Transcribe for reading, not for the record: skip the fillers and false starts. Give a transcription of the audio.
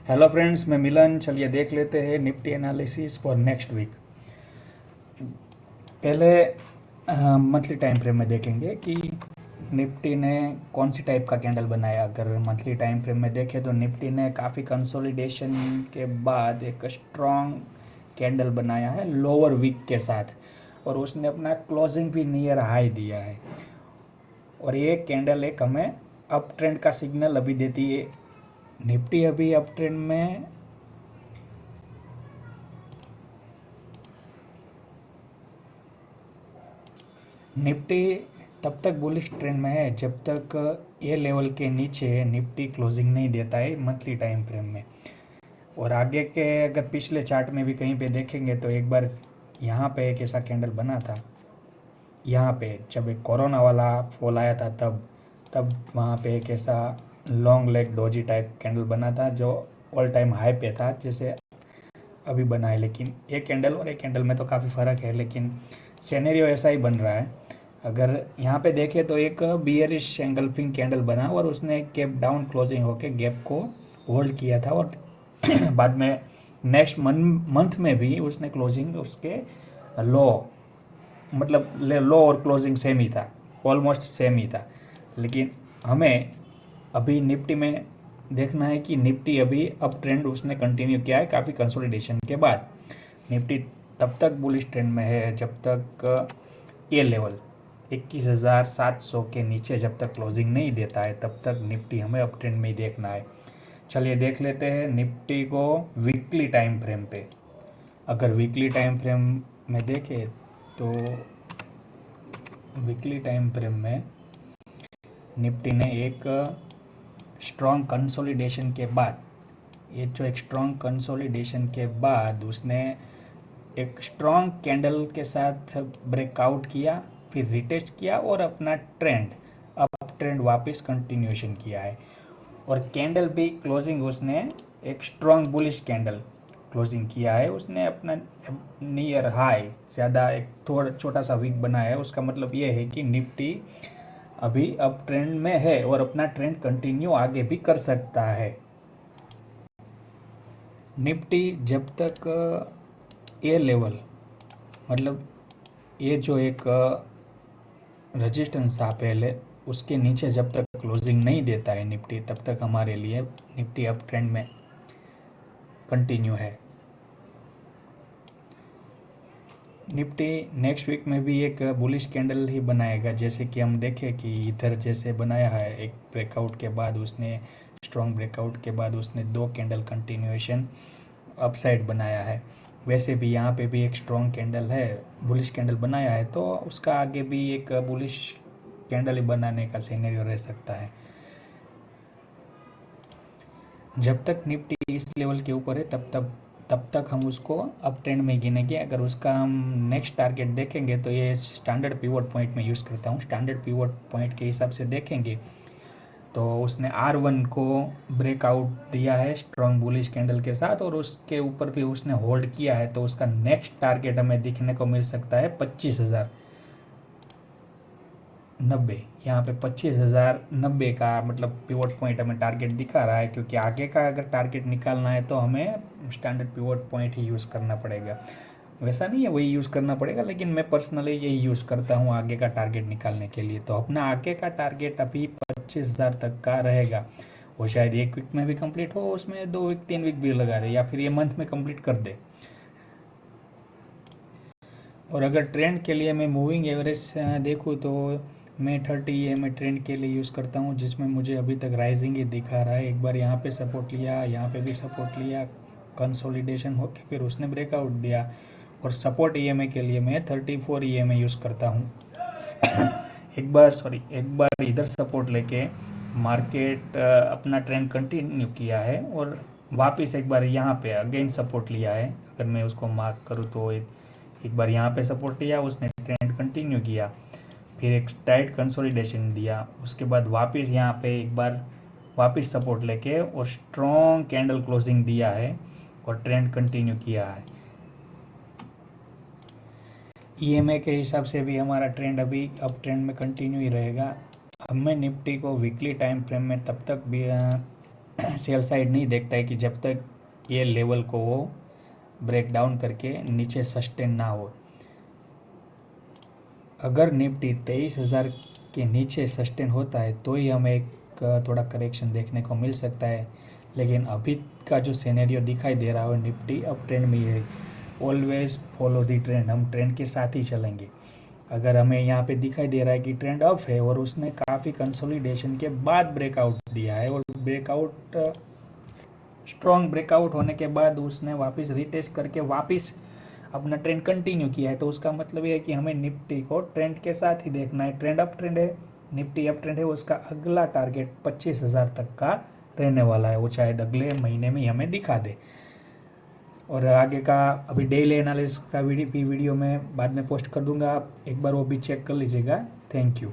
Hello friends, मैं मिलन। चलिए देख लेते हैं Nifty analysis for next week. पहले मंथली टाइम फ्रेम में देखेंगे कि निफ्टी ने कौन सी टाइप का कैंडल बनाया। अगर मंथली टाइम फ्रेम में देखें तो निफ्टी ने काफ़ी कंसोलिडेशन के बाद एक स्ट्रॉन्ग कैंडल बनाया है लोअर वीक के साथ, और उसने अपना क्लोजिंग भी नियर हाई दिया है। और ये कैंडल एक हमें अप ट्रेंड का सिग्नल अभी देती है। निफ्टी अभी अप ट्रेंड में निफ्टी तब तक बुलिश ट्रेंड में है जब तक ये लेवल के नीचे निफ्टी क्लोजिंग नहीं देता है मंथली टाइम फ्रेम में। और आगे के अगर पिछले चार्ट में भी कहीं पे देखेंगे तो एक बार यहाँ पे एक ऐसा कैंडल बना था, यहाँ पे जब एक कोरोना वाला फॉल आया था तब वहाँ पे एक ऐसा long leg doji type candle बना था जो ऑल टाइम हाई पे था, जैसे अभी बना है। लेकिन एक कैंडल और एक कैंडल में तो काफ़ी फ़र्क है, लेकिन सिनेरियो ऐसा ही बन रहा है। अगर यहाँ पे देखें तो एक बियरिश एंगल्फिंग कैंडल बना और उसने गैप डाउन क्लोजिंग होके गैप को होल्ड किया था, और बाद में नेक्स्ट मंथ में भी उसने क्लोजिंग उसके लो, मतलब लो और क्लोजिंग सेम ही था, ऑलमोस्ट सेम ही था। लेकिन हमें अभी निफ्टी में देखना है कि निफ्टी अभी अप ट्रेंड उसने कंटिन्यू किया है काफ़ी कंसोलिडेशन के बाद। निफ्टी तब तक बुलिश ट्रेंड में है जब तक ये लेवल 21,700 के नीचे जब तक क्लोजिंग नहीं देता है, तब तक निफ्टी हमें अप ट्रेंड में ही देखना है। चलिए देख लेते हैं निफ्टी को वीकली टाइम फ्रेम पे। अगर वीकली टाइम फ्रेम में देखें तो वीकली टाइम फ्रेम में निफ्टी ने एक स्ट्रॉन्ग कंसोलिडेशन के बाद, ये जो एक स्ट्रॉन्ग कंसोलिडेशन के बाद उसने एक स्ट्रॉन्ग कैंडल के साथ ब्रेकआउट किया, फिर रिटेस्ट किया और अपना ट्रेंड अप ट्रेंड वापस कंटिन्यूएशन किया है। और कैंडल भी क्लोजिंग उसने एक स्ट्रॉन्ग बुलिश कैंडल क्लोजिंग किया है। उसने अपना नियर हाई ज़्यादा एक थोड़ा छोटा सा वीक बनाया है। उसका मतलब ये है कि निफ्टी अभी अप ट्रेंड में है और अपना ट्रेंड कंटिन्यू आगे भी कर सकता है। निफ्टी जब तक ये लेवल, मतलब ये जो एक रेजिस्टेंस था पहले, उसके नीचे जब तक क्लोजिंग नहीं देता है निफ्टी, तब तक हमारे लिए निफ्टी अप ट्रेंड में कंटिन्यू है। निफ्टी नेक्स्ट वीक में भी एक बुलिश कैंडल ही बनाएगा, जैसे कि हम देखें कि इधर जैसे बनाया है एक ब्रेकआउट के बाद उसने स्ट्रॉन्ग ब्रेकआउट के बाद उसने दो कैंडल कंटिन्यूएशन अपसाइड बनाया है। वैसे भी यहाँ पे भी एक स्ट्रॉन्ग कैंडल है, बुलिश कैंडल बनाया है, तो उसका आगे भी एक बुलिश कैंडल ही बनाने का सिनेरियो रह सकता है। जब तक निफ्टी इस लेवल के ऊपर है तब तक हम उसको अप ट्रेंड में गिनेंगे। अगर उसका हम नेक्स्ट टारगेट देखेंगे तो ये स्टैंडर्ड पिवट पॉइंट में यूज़ करता हूँ। स्टैंडर्ड पिवट पॉइंट के हिसाब से देखेंगे तो उसने R1 को ब्रेकआउट दिया है स्ट्रॉन्ग बुलिश कैंडल के साथ, और उसके ऊपर भी उसने होल्ड किया है। तो उसका नेक्स्ट टारगेट हमें दिखने को मिल सकता है 25,090। यहाँ पे 25,090 का मतलब पिवट पॉइंट हमें टारगेट दिखा रहा है, क्योंकि आगे का अगर टारगेट निकालना है तो हमें स्टैंडर्ड पिवट पॉइंट ही यूज़ करना पड़ेगा। वैसा नहीं है वही यूज़ करना पड़ेगा, लेकिन मैं पर्सनली यही यूज़ करता हूँ आगे का टारगेट निकालने के लिए। तो अपना आगे का टारगेट अभी 25,000 तक का रहेगा। वो शायद एक वीक में भी कंप्लीट हो, उसमें 2 वीक 3 वीक भी लगा दे, या फिर ये मंथ में कंप्लीट कर दे। और अगर ट्रेंड के लिए मैं मूविंग एवरेज देखूँ तो मैं 30 EMA ट्रेंड के लिए यूज़ करता हूँ, जिसमें मुझे अभी तक राइजिंग ही दिखा रहा है। एक बार यहाँ पे सपोर्ट लिया, यहाँ पे भी सपोर्ट लिया, कंसोलिडेशन होके फिर उसने ब्रेकआउट दिया। और सपोर्ट EMA के लिए मैं 34 EMA यूज़ करता हूँ। एक बार इधर सपोर्ट लेके मार्केट अपना ट्रेंड कंटिन्यू किया है, और वापस एक बार यहाँ पे अगेन सपोर्ट लिया है। अगर मैं उसको मार्क करूँ तो एक बार यहाँ पे सपोर्ट लिया, उसने ट्रेंड कंटिन्यू किया, फिर एक टाइट कंसोलिडेशन दिया, उसके बाद वापस यहाँ पे एक बार वापस सपोर्ट लेके और स्ट्रॉन्ग कैंडल क्लोजिंग दिया है और ट्रेंड कंटिन्यू किया है। EMA के हिसाब से भी हमारा ट्रेंड अभी अप ट्रेंड में कंटिन्यू ही रहेगा। हमें निफ्टी को वीकली टाइम फ्रेम में तब तक भी सेल साइड नहीं देखता है कि जब तक ये लेवल को वो ब्रेक डाउन करके नीचे सस्टेन ना हो। अगर निफ्टी 23,000 के नीचे सस्टेन होता है तो ही हमें एक थोड़ा करेक्शन देखने को मिल सकता है, लेकिन अभी का जो सिनेरियो दिखाई दे रहा है निफ्टी अप ट्रेंड में है। ऑलवेज फॉलो दी ट्रेंड, हम ट्रेंड के साथ ही चलेंगे। अगर हमें यहाँ पे दिखाई दे रहा है कि ट्रेंड अप है और उसने काफ़ी कंसोलिडेशन के बाद ब्रेकआउट दिया है और ब्रेकआउट स्ट्रॉन्ग ब्रेकआउट होने के बाद उसने वापस रिटेस्ट करके वापस अपना ट्रेंड कंटिन्यू किया है, तो उसका मतलब ये है कि हमें निफ्टी को ट्रेंड के साथ ही देखना है। ट्रेंड अप ट्रेंड है, निफ्टी अप ट्रेंड है, उसका अगला टारगेट 25,000 तक का रहने वाला है। वो शायद अगले महीने में ही हमें दिखा दे। और आगे का अभी डेली एनालिसिस का वीडियो मैं बाद में पोस्ट कर दूंगा, आप एक बार वो भी चेक कर लीजिएगा। Thank you.